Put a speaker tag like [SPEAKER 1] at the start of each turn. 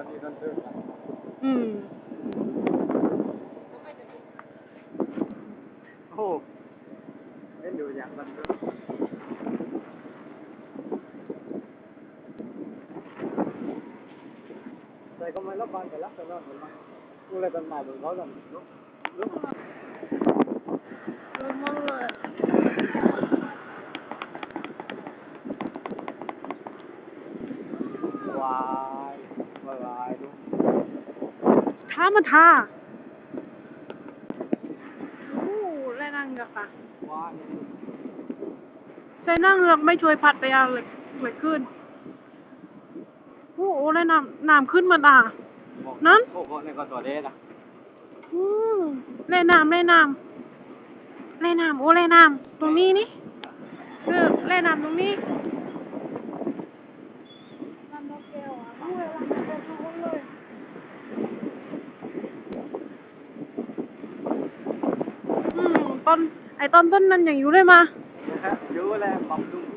[SPEAKER 1] อนนี้ต้นตื้นโอ้เล่นอยู่อย่างต้นตื้นแต่ก็ไม่รับบานแต่รักแต่นอนเหมือนมันกูเลยต้นไม้บนเขาต้นลุก
[SPEAKER 2] มองเลย
[SPEAKER 1] วายดู
[SPEAKER 2] ท่ามันท่าโอ้แล่นั่งกับค่ะใส่นั่งเงือกไม่ช่วยพัดไปเอาเลยขึ้นโอ้แล่น้ำขึ้นมันนั้น
[SPEAKER 1] โอ้โหนี่ก็ตัวเด็ดอ่ะ
[SPEAKER 2] แล่น้ำโอ้แล่น้ำตรงนี้นี่แล่น้ำตรงนี้น้ำนกแก้วอ่ะดูเลยน้ำนกแก้วทุกคนเลยต้นนั้นยังอยู่เลยมา
[SPEAKER 1] อยู่แล้วปรับปรุง